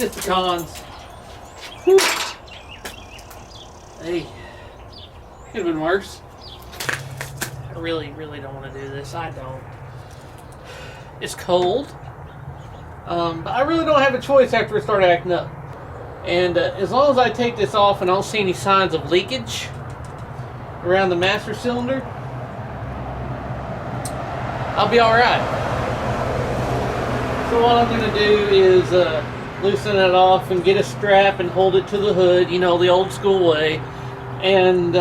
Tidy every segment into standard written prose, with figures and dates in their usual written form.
just the cons. Whew. Hey, could have been worse. I really don't want to do this. I don't. It's cold. But I really don't have a choice after it started acting up. And as long as I take this off and I don't see any signs of leakage around the master cylinder, I'll be alright. So what I'm going to do is loosen it off and get a strap and hold it to the hood, you know, the old school way. And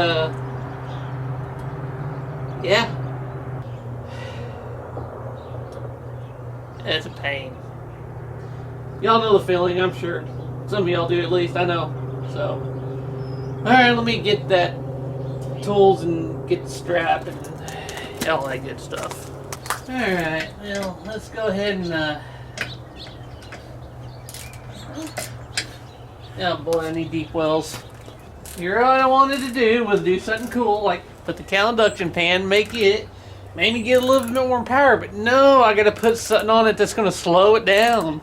yeah. It's a pain. Y'all know the feeling, I'm sure. Some of y'all do at least, I know. So, alright, let me get that tools and get the strap and all that good stuff. Alright, well, let's go ahead and oh boy, I need deep wells. Here, all I wanted to do was do something cool, like put the cowl induction pan, make it maybe get a little bit more power, but no, I gotta put something on it that's gonna slow it down.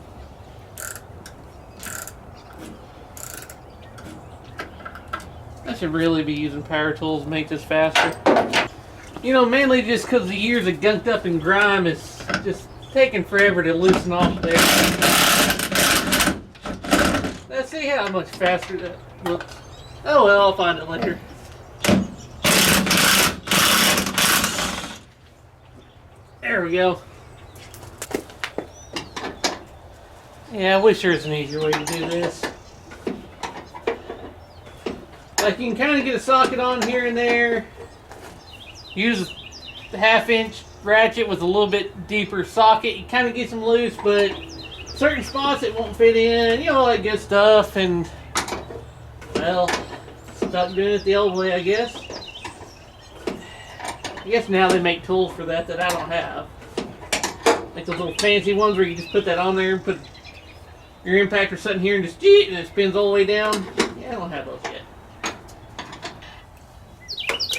I should really be using power tools to make this faster. You know, mainly just because the years of gunked up and grime is just taking forever to loosen off there. Let's see how much faster that looks. Oh well, I'll find it later. There we go. Yeah, I wish there was an easier way to do this. Like, you can kind of get a socket on here and there. Use the 1/2-inch ratchet with a little bit deeper socket. You kind of get them loose, but certain spots it won't fit in. You know, all that good stuff. And, well, stop doing it the old way, I guess. I guess now they make tools for that I don't have. Like those little fancy ones where you just put that on there and put your impactor sitting here and just and it spins all the way down. Yeah, I don't have those yet.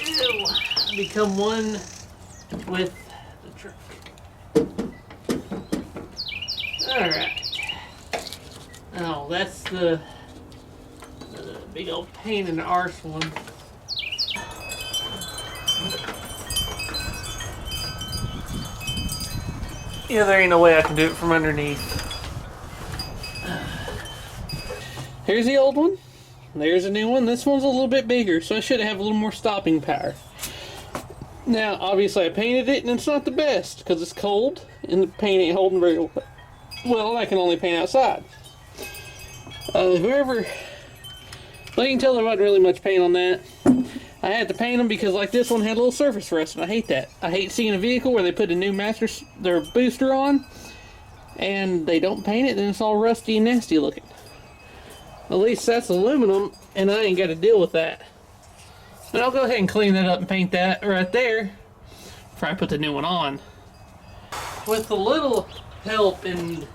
Ew. Become one with the truck. Alright. Oh, that's the big old pain in the arse one. Yeah, there ain't no way I can do it from underneath. Here's the old one. There's a new one. This one's a little bit bigger, so I should have a little more stopping power. Now, obviously I painted it, and it's not the best, because it's cold, and the paint ain't holding very well. I can only paint outside. Well, you can tell there wasn't really much paint on that. I had to paint them because, like, this one had a little surface rust, and I hate that. I hate seeing a vehicle where they put a new their booster on, and they don't paint it, and it's all rusty and nasty looking. At least that's aluminum, and I ain't got to deal with that. But I'll go ahead and clean that up and paint that right there before I put the new one on. With a little help and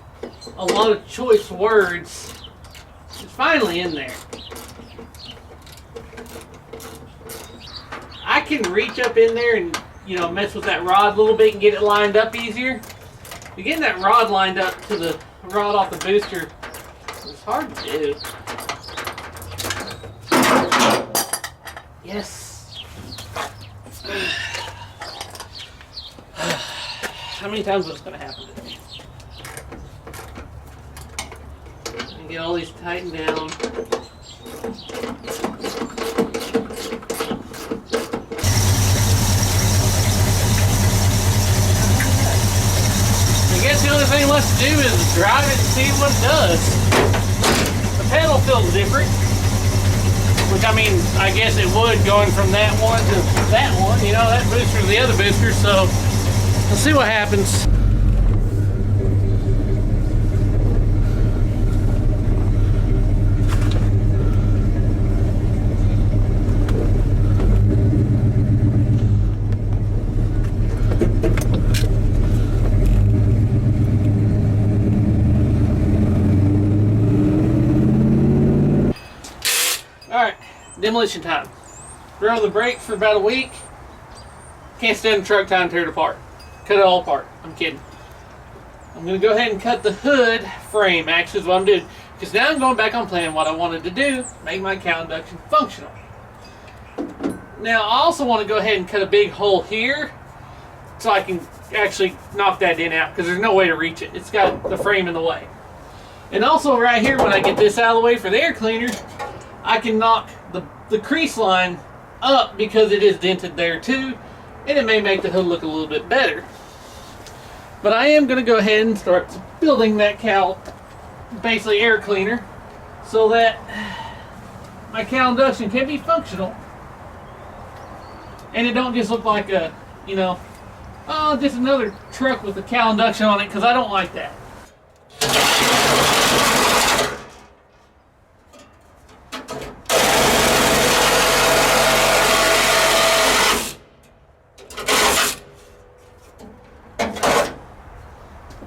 a lot of choice words, it's finally in there. I can reach up in there and, you know, mess with that rod a little bit and get it lined up easier. But getting that rod lined up to the rod off the booster is hard to do. Yes. How many times is this going to happen to me? And get all these tightened down. I guess the only thing left to do is drive it and see what it does. The pedal feels different. Which, I mean, I guess it would going from that one to that one. You know, that booster to the other booster. So, we'll see what happens. Demolition time. Throw the brakes for about a week. Can't stand the truck time to tear it apart. Cut it all apart. I'm kidding. I'm going to go ahead and cut the hood frame. Actually, is what I'm doing. Because now I'm going back on plan what I wanted to do, make my cowl induction functional. Now I also want to go ahead and cut a big hole here so I can actually knock that in out, because there's no way to reach it. It's got the frame in the way. And also right here, when I get this out of the way for the air cleaner, I can knock the crease line up because it is dented there too, and it may make the hood look a little bit better. But I am going to go ahead and start building that cowl, basically air cleaner, so that my cowl induction can be functional and it don't just look like a, you know, oh, just another truck with a cowl induction on it, because I don't like that.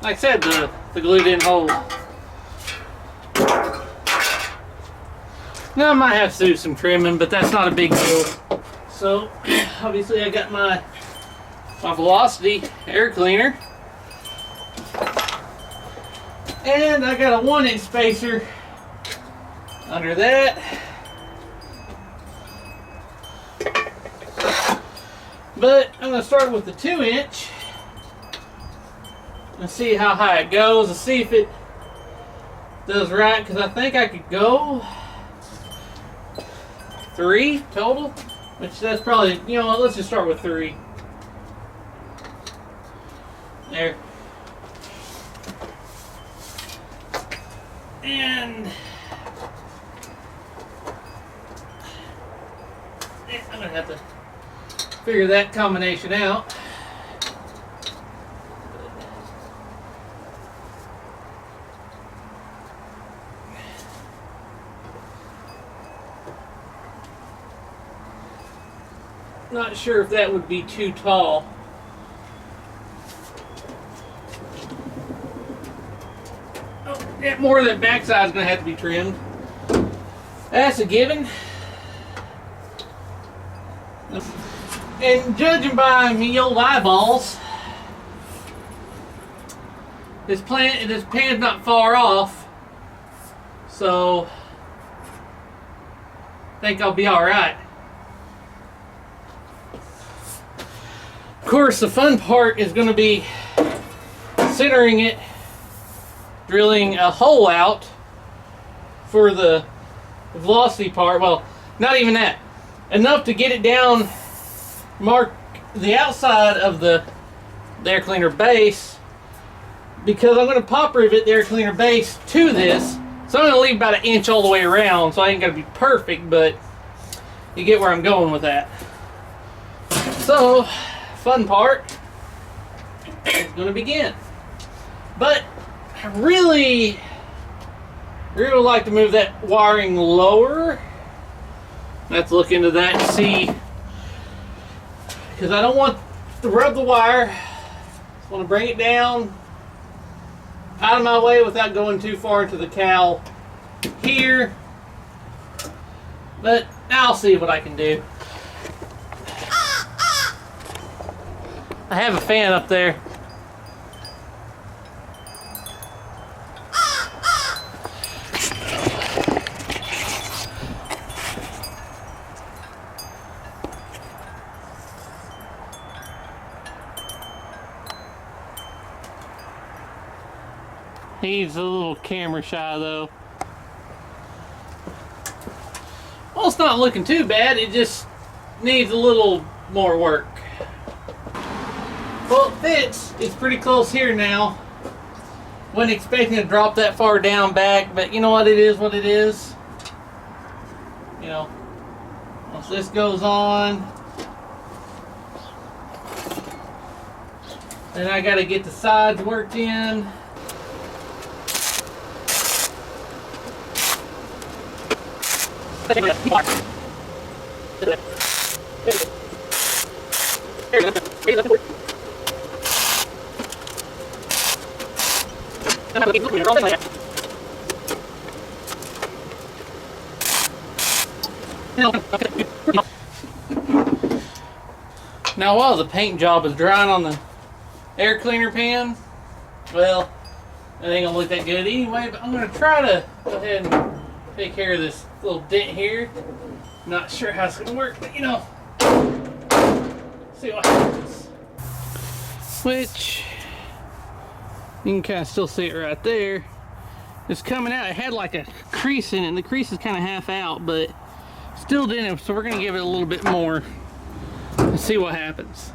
Like I said, the glue didn't hold. Now I might have to do some trimming, but that's not a big deal. So obviously I got my Velocity air cleaner, and I got a 1-inch spacer under that. But I'm going to start with the 2-inch and see how high it goes and see if it does right, because I think I could go 3 total, which that's probably, you know what, let's just start with 3. There. And I'm gonna have to figure that combination out. Not sure if that would be too tall. Yeah, more of that backside is going to have to be trimmed. That's a given. And judging by me old eyeballs, this pan's not far off, so I think I'll be all right. Of course, the fun part is going to be centering it, drilling a hole out for the velocity part. Well, not even that. Enough to get it down, mark the outside of the air cleaner base, because I'm going to pop rivet the air cleaner base to this. So I'm going to leave about 1 inch all the way around, so I ain't going to be perfect, but you get where I'm going with that. So, fun part is going to begin. But I really would like to move that wiring lower. Let's look into that and see, because I don't want to rub the wire. Just want to bring it down out of my way without going too far into the cowl here. But I'll see what I can do. I have a fan up there. He's a little camera shy though. Well, it's not looking too bad. It just needs a little more work. Well, it fits. It's pretty close here now. Wasn't expecting to drop that far down back, but you know what, it is what it is. You know, once this goes on, then I gotta get the sides worked in. Now, while the paint job is drying on the air cleaner pan, well, It ain't gonna look that good anyway, but I'm gonna try to go ahead and take care of this little dent here. Not sure how it's gonna work, but you know, see what happens. Which, you can kind of still see it right there. It's coming out. It had like a crease in it, and the crease is kind of half out, but still didn't. So we're gonna give it a little bit more and see what happens.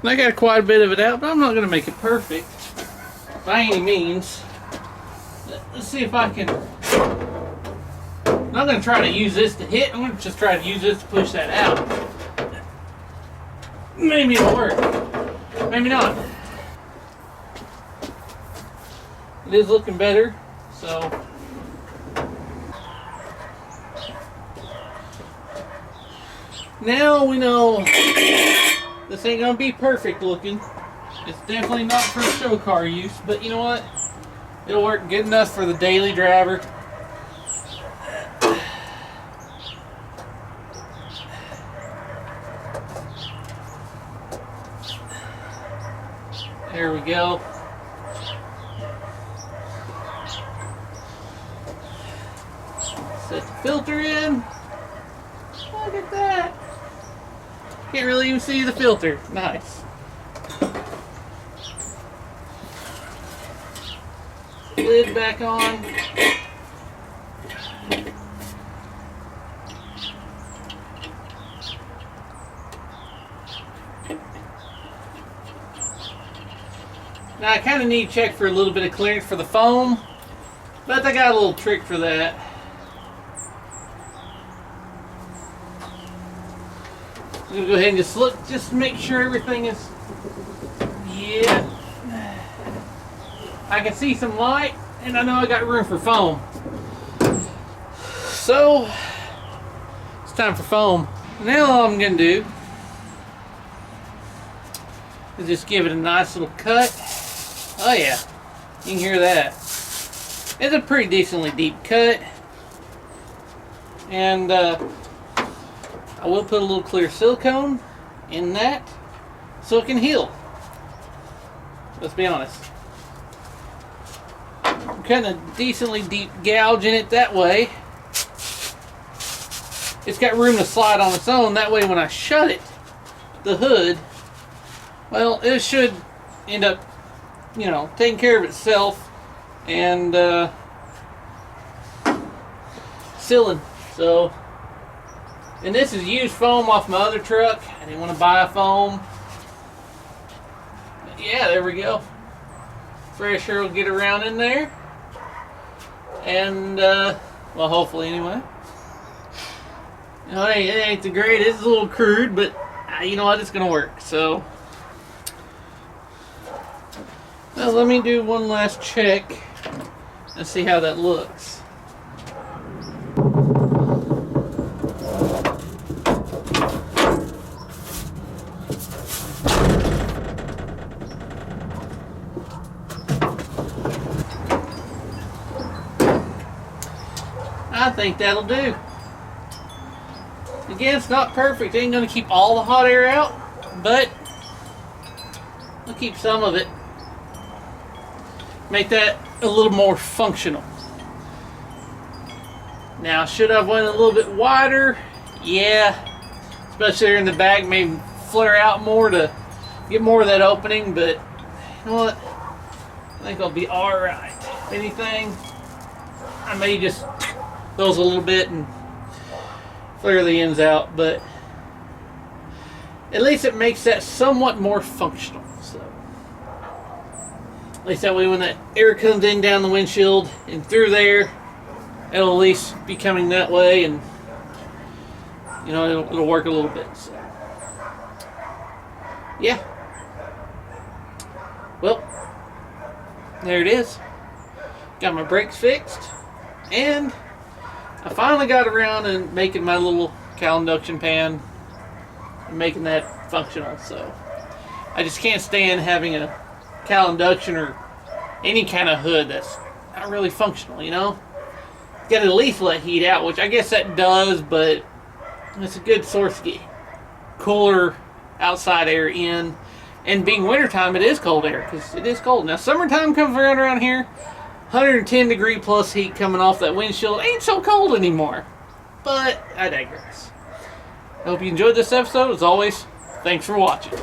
And I got quite a bit of it out, but I'm not gonna make it perfect by any means. Let's see if I can. I'm not gonna try to use this to hit. I'm gonna just try to use this to push that out. Maybe it'll work. Maybe not. It is looking better, so. Now we know this ain't gonna be perfect looking. It's definitely not for show car use, but you know what? It'll work good enough for the daily driver. There we go. Set the filter in. Look at that. Can't really even see the filter. Nice. Lid back on. Now I kind of need to check for a little bit of clearance for the foam, but I got a little trick for that. I'm gonna go ahead and just look, just to make sure everything is, yeah. I can see some light, and I know I got room for foam. So, it's time for foam. Now all I'm gonna do is just give it a nice little cut. Oh yeah, you can hear that. It's a pretty decently deep cut. And I will put a little clear silicone in that so it can heal. Let's be honest. I'm cutting a decently deep gouge in it that way. It's got room to slide on its own. That way when I shut it, the hood, well, it should end up, you know, taking care of itself and sealing. So, and this is used foam off my other truck. I didn't want to buy a foam. But yeah, there we go. Fresh air will get around in there. And, well, hopefully anyway. You know, it ain't the greatest. It's a little crude, but you know what? It's going to work. So, well, let me do one last check and see how that looks. I think that'll do. Again, it's not perfect. It ain't going to keep all the hot air out, but we'll keep some of it. Make that a little more functional. Now, should I have went a little bit wider? Yeah. Especially there in the back, maybe flare out more to get more of that opening, but you know what? I think I'll be alright. If anything, I may just those a little bit and flare the ends out, but at least it makes that somewhat more functional. So at least that way when that air comes in down the windshield and through there, it'll at least be coming that way, and you know, it'll work a little bit. So yeah, well, there it is. Got my brakes fixed, and I finally got around and making my little cowl induction pan and making that functional. So I just can't stand having a cowl induction or any kind of hood that's not really functional, you know? Got to at least let heat out, which I guess that does, but it's a good source to get cooler outside air in. And being wintertime, it is cold air, because it is cold. Now, summertime comes around here, 110 degree plus heat coming off that windshield ain't so cold anymore. But I digress. I hope you enjoyed this episode. As always, thanks for watching.